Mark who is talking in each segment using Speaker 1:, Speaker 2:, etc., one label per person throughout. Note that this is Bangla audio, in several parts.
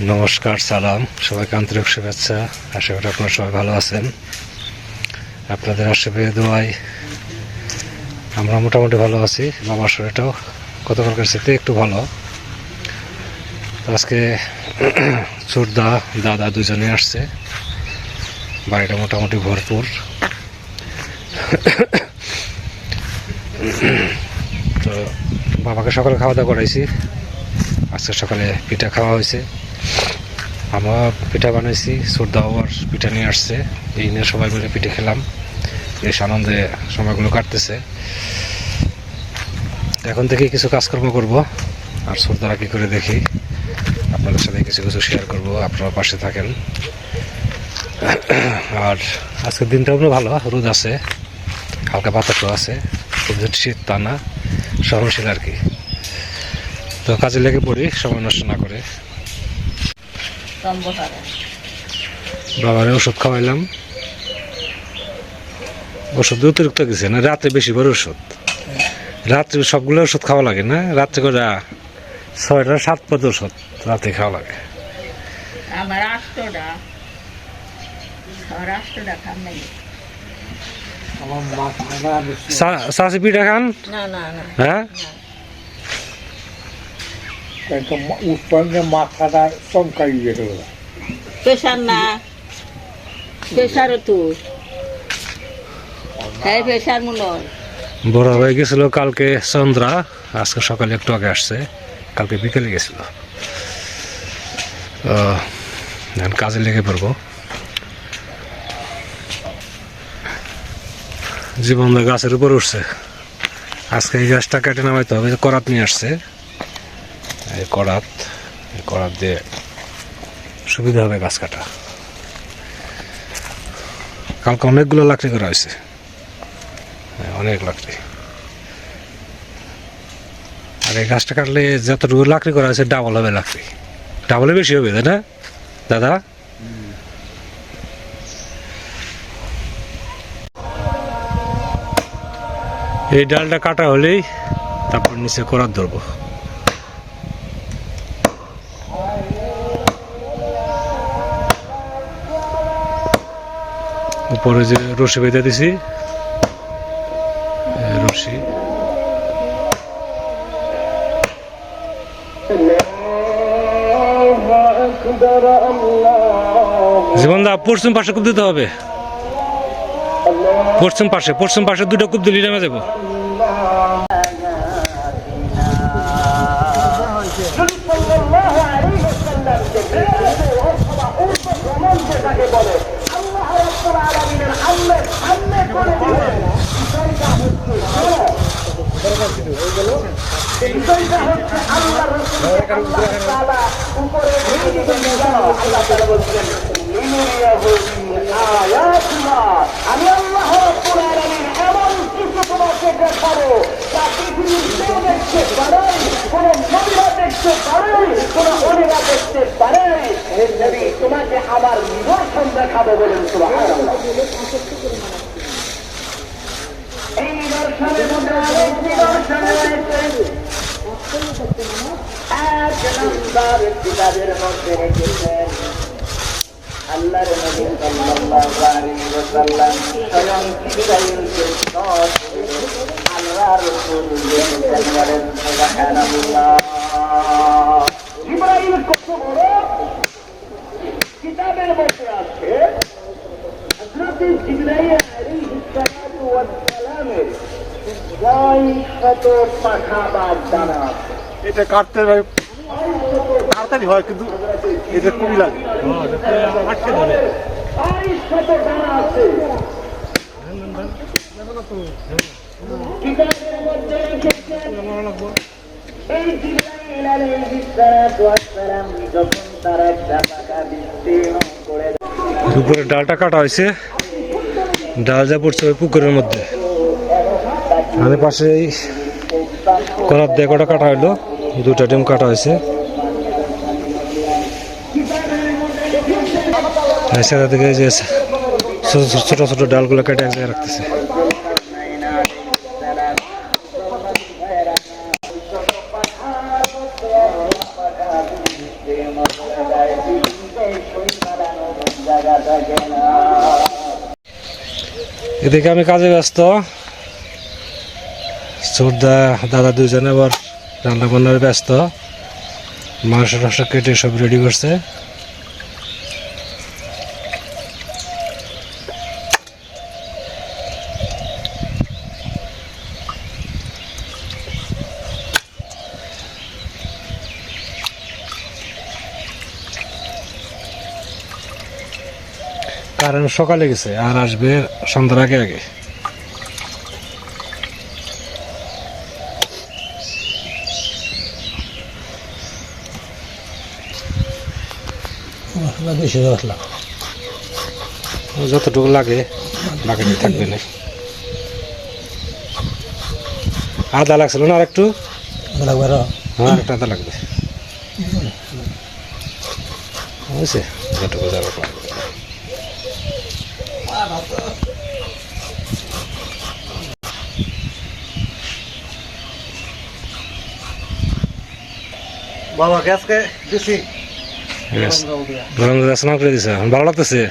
Speaker 1: নমস্কার, সালাম, সবাইকে আন্তরিক শুভেচ্ছা। আশা করি আপনারা সবাই ভালো আছেন। আপনাদের আশীর্বাদে দোয়ায় আমরা মোটামুটি ভালো আছি। বাবার শরীরটাও গতকালকার সাথে একটু ভালো। আজকে ছোটদা দাদা দুজনে আসছে, বাড়িটা মোটামুটি ভরপুর। তো বাবাকে সকালে খাওয়া দাওয়া করাইছি। আজকে সকালে পিঠা খাওয়া হয়েছে, আমরা পিঠা বানাইছি, ছোটদাও আর পিঠা নিয়ে আসছে। এই নিয়ে সবাই মিলে পিঠে খেলাম, বেশ আনন্দে সময়গুলো কাটতেছে। এখন থেকে কিছু কাজকর্ম করব, আর ছোটদারা কী করে দেখি, আপনাদের সাথে কিছু কিছু শেয়ার করব। আপনারা পাশে থাকেন। আর আজকের দিনটাও ভালো, রোদ আছে, হালকা বাতাসও আছে, খুব যে শীত তা না, সহনশীল আর কি। তো কাজে লেগে পড়ি সময় নষ্ট না করে। বাবারে ওষুধ খাওয়াইলাম, ওষুধ অতিরিক্ত গেছে না, রাতে বেশি বড় ওষুধ, রাত্রে সবগুলো ওষুধ খাওয়া লাগে না, রাত্রে করে 6-7 পদ ওষুধ রাতে খাওয়া লাগে।
Speaker 2: আমার 8টা খান নাই।
Speaker 1: চাষি পিঠা খান?
Speaker 2: না না না,
Speaker 1: হ্যাঁ,
Speaker 3: মাথাটা চমকাই গেল।
Speaker 2: প্রেশার না, প্রেশারও তো হ্যাঁ, প্রেশার মনে হয়।
Speaker 1: বড় হয়ে গেছিল কালকে চন্দ্রা, আজকে সকালে একটু আগে আসছে, কালকে বিকেলে গেছিল। কাজে লেগে পড়বো। জীবন গাছের উপর উঠছে, আজকে এই গাছটা কেটে নামাইতে হবে। করাত নিয়ে আসছে, এই করাত দিয়ে সুবিধা হবে গাছ কাটা। কালকে অনেকগুলো লাকড়ি করা হয়েছে, অনেক লাকড়ি। আর এই গাছটা কাটলে যতটুকু লাকড়ি করা হয়েছে ডাবল হবে, লাকড়ি ডাবলে বেশি হবে, তাই না দাদা? এই ডালটা কাটা হলেই তারপর নিচে করাত ধরবো। উপরে যে রশি বেঁধে দিছি, রশি জীবন দা পশ্চিম পাশে কূপ দিতে হবে, পশ্চিম পাশে 2টা কূপ দিলে নেমে যাবো।
Speaker 4: আমি আল্লাহ রাব্বুল আলামিন এমন কিছু তোমাকে দেখাবো যা পৃথিবীর কেউ দেখতে পারে, কোন নবীরা দেখতে পারে, কোন অলিরা দেখতে পারে। হে নবী, তোমাকে আবার নিদর্শন দেখাবো বলেন সুবহানাল্লাহ। এই নিদর্শনের মধ্যে আরেক নিদর্শন রয়েছে। 1 নম্বর কিতাবের মধ্যে রেখেছেন আল্লাহর নবী সাল্লাল্লাহু আলাইহি ওয়াসাল্লাম স্বয়ং জিবরাইলকে আল্লাহর রাসূল বলেন সুবহানাল্লাহ। জিবরাইল কত বড় কিতাবের মধ্যে আছে, হযরত জিবরাইল আলাইহিস সালাতু ওয়াস সালামের 600 পাখা বা ডানা আছে।
Speaker 3: এটা কাটতে তাড়াতাড়ি হয়, কিন্তু এটা খুবই লাগে, আটকে ধরে।
Speaker 4: 600 ডানা আছে। কিতাবের মধ্যে লিখেছেন এই জিবরাইল আলাইহিস সালাতু ওয়াস সালাম যখন তার একটা পাখা বিস্তীর্ণ করে
Speaker 1: উপরে ডালটা কাটা হয়েছে, ডাল যা পড়ছে ওই পুকুরের মধ্যে। আমাদের পাশে এই করার দিয়ে কটা কাটা হইলো, 2টা ডিম কাটা হয়েছে। সেটা থেকে যে ছোট ছোট ডালগুলো কেটে এক জায়গায় রাখতেছে। এদিকে আমি কাজে ব্যস্ত, ছোটদা দাদা দুজনে আবার রান্না বান্নার ব্যস্ত। মাংস টাংস কেটে সব রেডি করছে। কারেন্ট সকালে গেছে, আর আসবে সন্ধ্যার আগে আগে।
Speaker 5: বেশি রাখলাম,
Speaker 1: যতটুকু লাগে বাকিটা থাকবে না। আদা লাগছিল না আর একটু?
Speaker 5: লাগবে আরো।
Speaker 1: হ্যাঁ, একটা আদা লাগবে। বুঝছে যতটুকু যাবে লাগবে।
Speaker 3: বাবাকে আজকে দিছি
Speaker 1: গরম দুধ স্নান করে দিছে, ভালো লাগতেছে।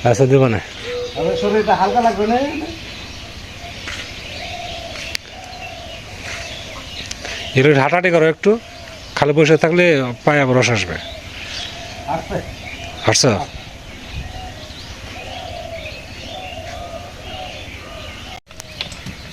Speaker 1: আচ্ছা দিব না,
Speaker 3: আমার শরীরটা হালকা লাগবে না।
Speaker 1: এর হাঁটাহাঁটি করো একটু, খালি বসে থাকলে পায়ে আবার রস আসবে।
Speaker 3: আসছে
Speaker 1: হাঁটছো?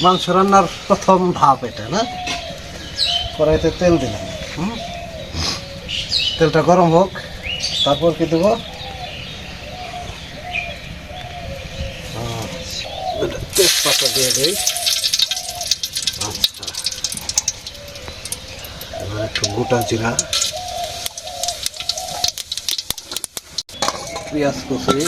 Speaker 3: মাংস রান্নার প্রথম ধাপ এটা না। কড়াইতে তেল দিলাম, তেলটা গরম হোক, তারপর কি দেবো? তেজপাতা দিয়ে দিই। আচ্ছা, এবার একটু গোটা জিরা, পেঁয়াজ কুচি,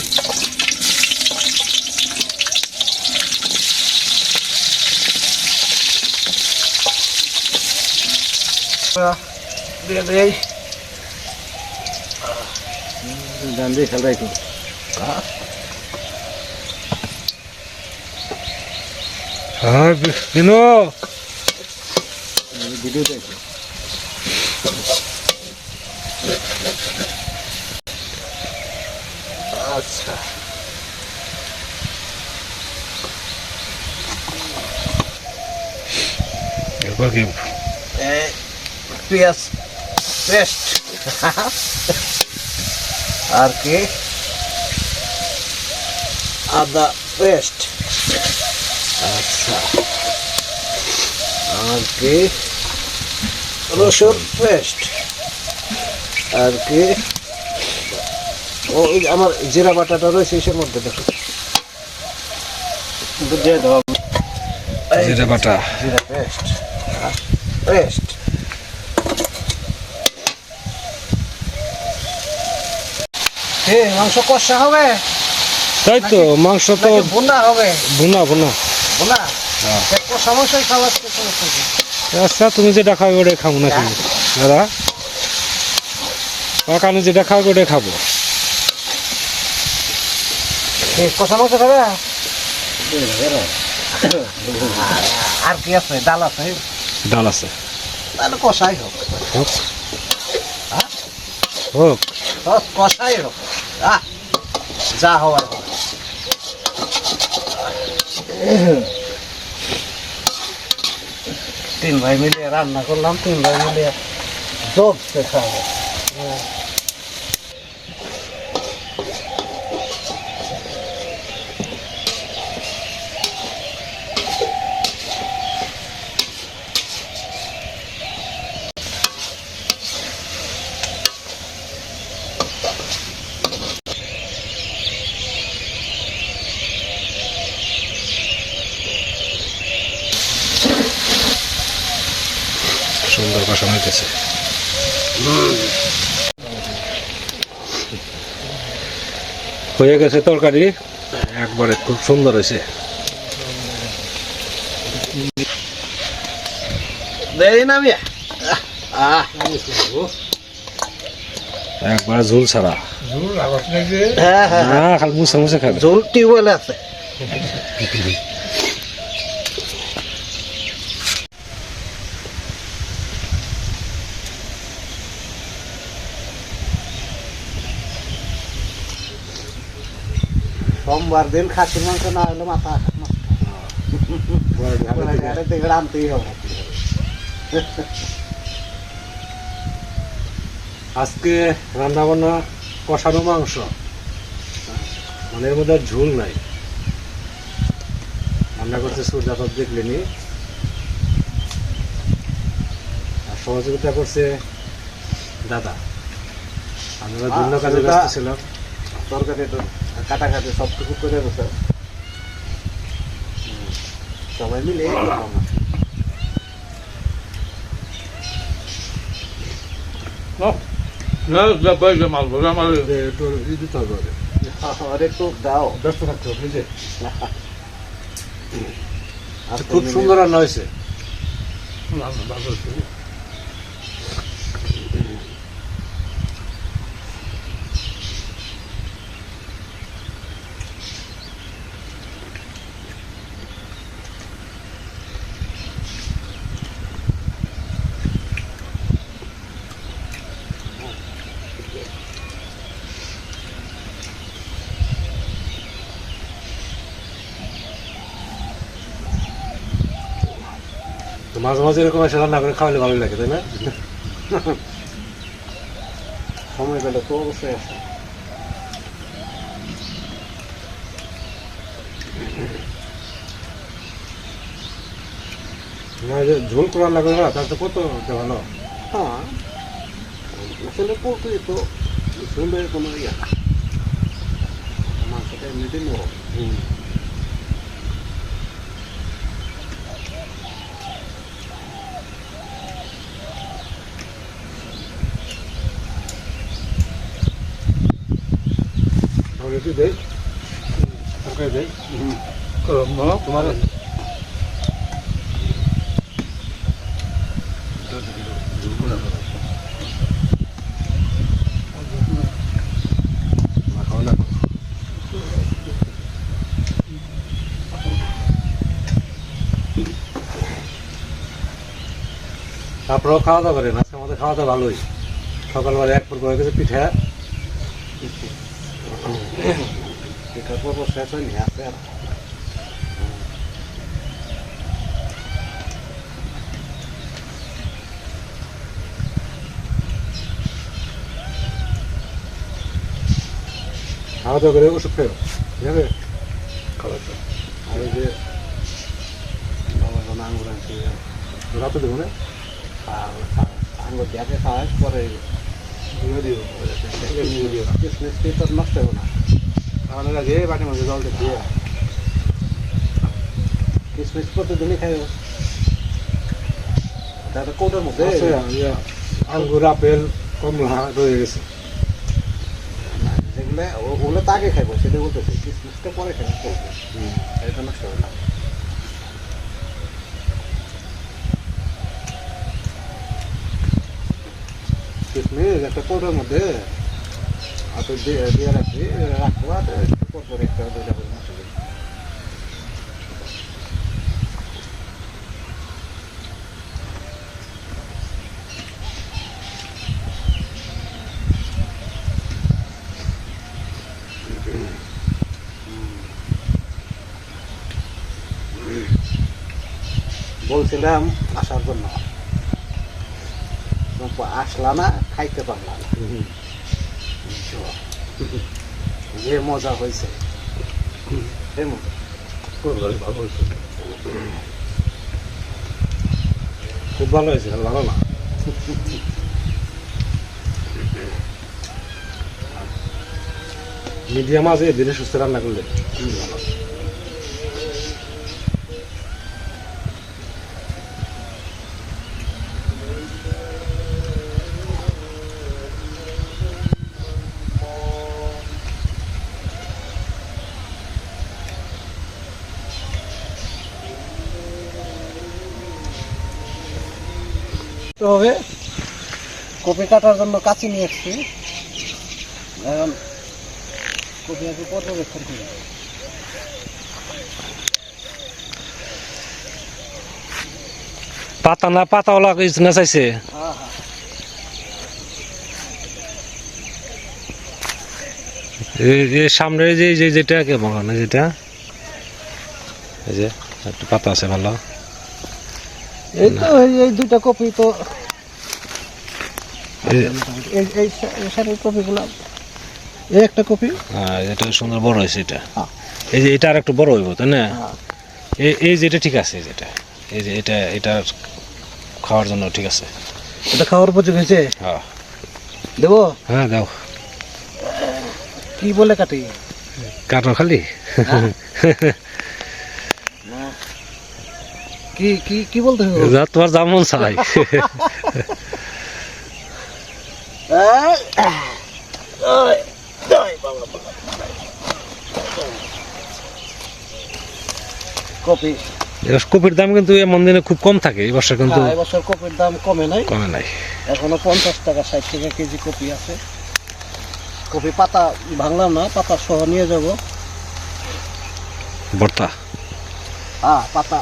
Speaker 3: দিয়ে দেই। ডান দিয়ে খেলাই তো
Speaker 1: হ্যাঁ বিনো,
Speaker 3: ভিডিও দেখো। আচ্ছা,
Speaker 1: এরপর কি?
Speaker 3: পেঁয়াজ পেস্ট আর কি আদা পেস্ট। আচ্ছা, আর কি রসুন পেস্ট, আর কি ওই আমার জিরা বাটাটা রয়েছে এর মধ্যে দেখো, দিয়ে দাও
Speaker 1: জিরা বাটা,
Speaker 3: জিরা পেস্ট পেস্ট। মাংস কষা হবে?
Speaker 1: তাই তো, মাংস তো
Speaker 3: ভুনা হবে।
Speaker 1: ভুনা ভুনা।
Speaker 3: ভুনা
Speaker 1: হ্যাঁ।
Speaker 3: কষা মাংসই খাওয়ার সমস্যা কি?
Speaker 1: আচ্ছা, তুমি যেটা খাবে ওটাই খাবো নাকি দাদা? কাকা আমি যেটা খাবো ওটাই খাবো।
Speaker 3: কষা মাংস খাবে? আর কি আছে? ডাল আছে?
Speaker 1: ডাল আছে,
Speaker 3: তাহলে কষাই হোক।
Speaker 1: হোক হোক।
Speaker 3: কষাই হোক, যা হওয়ার হবে। তিন ভাই মিলিয়ে রান্না করলাম, তিন ভাই মিলিয়ে জমছে খাবো।
Speaker 1: সুন্দর কষানো হইতেছে। হয়ে গেছে তরকারি, একবারে খুব সুন্দর হয়েছে।
Speaker 3: দেই না আমি
Speaker 1: একবারে ঝোল ছাড়া।
Speaker 3: হ্যাঁ হ্যাঁ
Speaker 1: না, খালি মুছে মুছে খাবে।
Speaker 3: ঝোল টিউবওয়েলে আছে। সোমবার দিন খাসির মাংস না হলে মাথা দেখে আনতেই হবে।
Speaker 1: আজকে রান্না বান্না কষানো মাংস, মানে এর মধ্যে আর ঝোল নাই। রান্না করছে সূর্যাত দেখলেনি, আর সহযোগিতা করছে দাদা। আমরা ভিন্ন কাজে ব্যস্ত ছিলাম।
Speaker 3: তরকারি তো কাটাকাটি সব কিছু করে বসে সবাই মিলে
Speaker 1: একটু ই দিতে হবে ওদের।
Speaker 3: একটু দাও।
Speaker 1: ব্যস্ত থাকতে হবে বুঝলে? খুব সুন্দর রান্না হয়েছে। তো মাঝে মাঝে এরকম এসে রান্না করে খাওয়ালে ভালো লাগে, তাই না?
Speaker 3: সময় পেলে তো অবশ্যই আছে।
Speaker 1: না, যে ঝোল করে রান্না করে না, তার তো কত ভালো।
Speaker 3: হ্যাঁ আসলে পোলট্রি তো ঝোলের কোনো ইয়ে না, মাংসটা এমনিতেই নেব।
Speaker 1: তাহলে একটু দেয়, তরকারি দেয় তোমার। তারপরেও খাওয়া দাওয়া করেন। আজকে আমাদের খাওয়া দাওয়া ভালোই। সকালবেলা এক পর হয়ে গেছে পিঠা।
Speaker 3: এটার পর শেষ হয়নি, আছে আর
Speaker 1: খাওয়া দাওয়া করে ওষুধ খেয়ে ঠিক আছে খাবার।
Speaker 3: আর ওই যে বাবা কোনো আঙুর আনছি,
Speaker 1: রাতে দেবো না,
Speaker 3: আঙুর দেখে খাওয়াই পরে কিসমিস তো নষ্ট হবে না।
Speaker 1: খাওয়ানোর আগে বাটির মধ্যে জলটা দিয়ে
Speaker 3: কিসমিস প্রতিদিনই খাই, তাতে কোটের মধ্যে
Speaker 1: আঙ্গুর, আপেল, কমলা রয়ে গেছে।
Speaker 3: যেগুলো ওগুলো তো আগে খাইবো, সেটা বলতেছি। কিসমিসটা পরে খাই, এটা নষ্ট হবে না। কিসমিস একটা কোটের মধ্যে আপেল দিয়ে রাখবি, রাখবো আর পরপর একটা দুইটা করে নষ্ট করবি। বলছিলাম আসার জন্য, আসলা না, খাইতে পারলাম না। যে মজা হয়েছে, সেই মজা।
Speaker 1: খুব ভালো হয়েছে, ভালো না? মিডিয়াম আছে, ধীরে সুস্থ রান্না করলে ভালো।
Speaker 3: হবে কপি কাটার জন্য কাঁচি নিয়ে এসছি, এখন কপি আগে পর্যবেক্ষণ করি।
Speaker 1: পাতা না পাতাওয়ালা কিছু না চাইছে।
Speaker 3: হ্যাঁ হ্যাঁ
Speaker 1: এই সামনে যেটা কেমন হয় যেটা এই যে একটু পাতা আছে ভালো
Speaker 3: এই তো এই দুইটা কপি তো এই সারের কপিগুলো এই একটা কপি
Speaker 1: এটা সুন্দর বড় হয়েছে এটা এই যে এটা আর একটু বড় হইব তাই না এই যেটা ঠিক আছে যেটা এই যে এটা খাওয়ার জন্য ঠিক আছে
Speaker 3: এটা খাওয়ার উপযোগী হয়েছে
Speaker 1: হ্যাঁ
Speaker 3: দেবো
Speaker 1: হ্যাঁ দাও
Speaker 3: কি বলে কাটি
Speaker 1: কাটো খালি
Speaker 3: কি কি কি বলতে হবে
Speaker 1: যা তোমার যেমন চাই
Speaker 3: কপি
Speaker 1: এবার কপির দাম কিন্তু এমন দিনে খুব কম থাকে এই বছর কিন্তু
Speaker 3: এবছর কপির দাম কমে নাই এখনো 50 টাকা 60 টাকা কেজি কপি আছে কপি পাতা ভাঙলাম না পাতা সহ নিয়ে যাব
Speaker 1: ভর্তা
Speaker 3: পাতা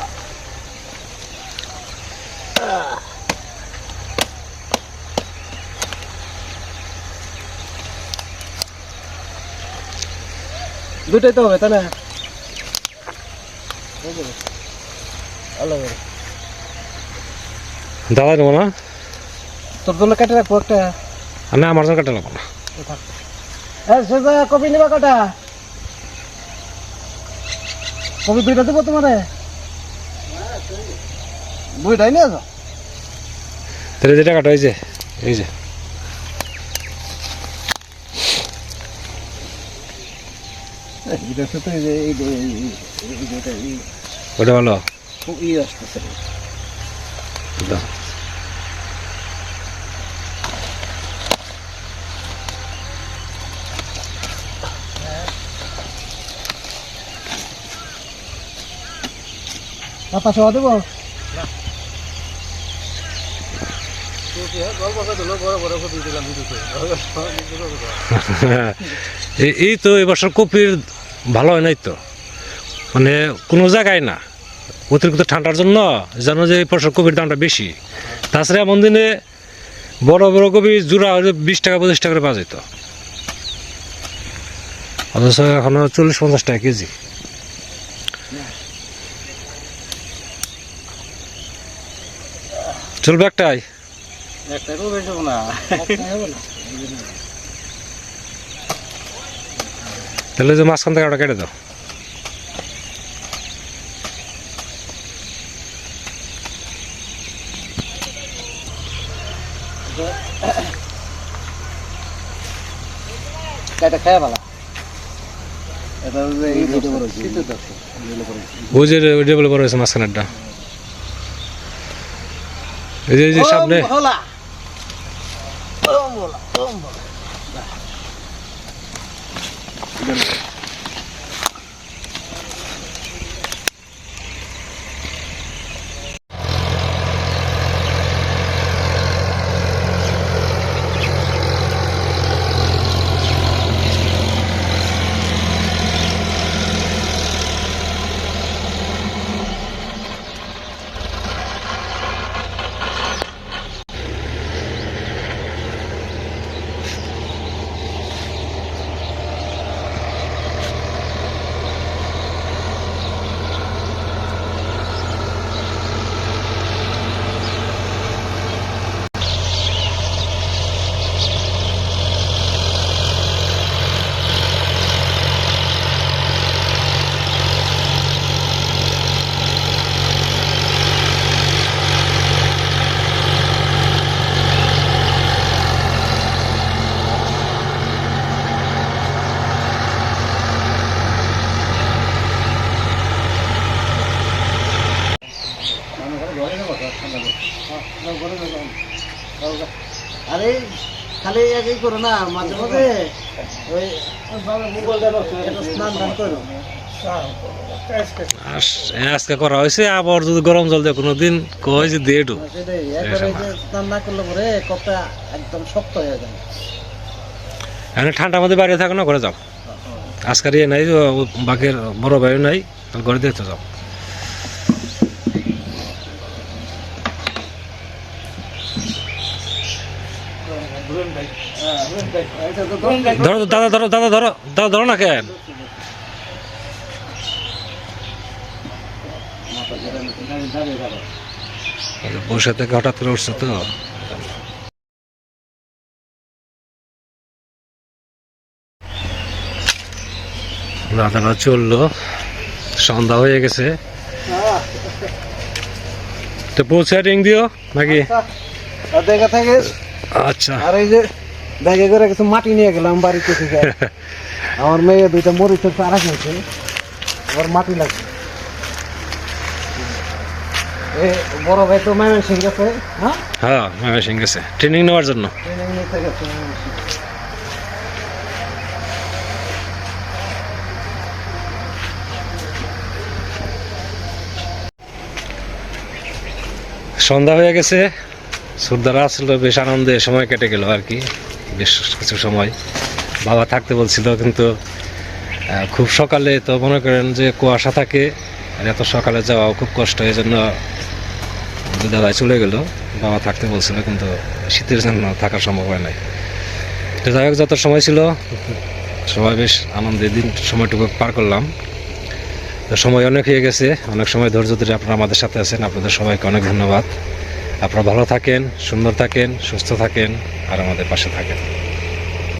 Speaker 3: দুটাই তো হবে তাই না
Speaker 1: দাদা নেবো না
Speaker 3: তোর জন্য কেটে রাখবো একটা
Speaker 1: না আমার জন্য কাটা লাগবো না
Speaker 3: সোজা কপি নিবা কটা কপি দুইটা দেবো তোমারে দুইটাই নিয়ে যাও
Speaker 1: তাহলে যেটা কাটা এই যে ওটা ভালো
Speaker 3: আসতেছে
Speaker 1: দাও
Speaker 3: পাতা সহ দেবো
Speaker 1: এই তো এবছর কপির ভালো হয় নাই তো মানে কোনো জায়গায় না অতিরিক্ত ঠান্ডার জন্য জানো যে এই বছর কপির দামটা বেশি তাছাড়া এমন দিনে বড় বড় কপি জোড়া 20 টাকা 25 টাকা করে পাওয়া যেত অথচ এখনো 40-50 টাকা কেজি চলবে একটাই তাহলে যে মাঝখান থেকে ওটা কেটে দাও
Speaker 3: এটা খায় ভালো
Speaker 1: ওই যে ওইটা বলে বড় হয়েছে মাঝখানেরটা এই যে সামনে
Speaker 3: আরে খালি একই করো না মাঝে মাঝে ওই স্নান টান করো
Speaker 1: আজকে করা হয়েছে আবার যদি গরম জল দিয়ে কোনোদিন কয় যে দিয়ে একটু
Speaker 3: সেটাই একবারে যে স্নান না করলে পরে কপটা একদম শক্ত হয়ে যায়
Speaker 1: এখানে ঠান্ডার মধ্যে বাইরে থাকো না ঘরে যাও আজকের ইয়ে নাই বাকির বড় ভাই নাই ঘরে দেখতে যাও ধরো দাদা, ধরো দাদা, ধরো দাদা, ধরো না কেন? বসে থেকে হঠাৎ করে উঠছে তো। দাদারা চললো, সন্ধ্যা হয়ে গেছে। তো পৌঁছে রিং দিও নাকি?
Speaker 3: দেখা থাকে।
Speaker 1: আচ্ছা,
Speaker 3: আর এই যে ব্যাগে করে কিছু মাটি নিয়ে গেলাম বাড়িতে থেকে। আমার মেয়ে দুইটা মরিচের চারা খেয়েছে, ওর মাটি লাগবে। বড় ভাই তো ময়মনসিং গেছে।
Speaker 1: হ্যাঁ ময়মনসিং গেছে ট্রেনিং নেওয়ার জন্য।
Speaker 3: ট্রেনিং নিতে গেছে ময়মনসিং।
Speaker 1: সন্ধ্যা হয়ে গেছে, সুরদারা আসলো, বেশ আনন্দে সময় কেটে গেল আর কি, বেশ কিছু সময়। বাবা থাকতে বলছিল কিন্তু খুব সকালে তো মনে করেন যে কুয়াশা থাকে, আর এত সকালে যাওয়াও খুব কষ্ট, এই জন্য দাদাই চলে গেল। বাবা থাকতে বলছিল কিন্তু শীতের জন্য থাকা সম্ভব হয় নাই। তো যাই হোক, যত সময় ছিল সবাই বেশ আনন্দের দিন সময়টুকু পার করলাম। তো সময় অনেক হয়ে গেছে, অনেক সময় ধৈর্য ধরে আপনারা আমাদের সাথে আছেন, আপনাদের সবাইকে অনেক ধন্যবাদ। আপনারা ভালো থাকেন, সুন্দর থাকেন, সুস্থ থাকেন, আর আমাদের পাশে থাকেন।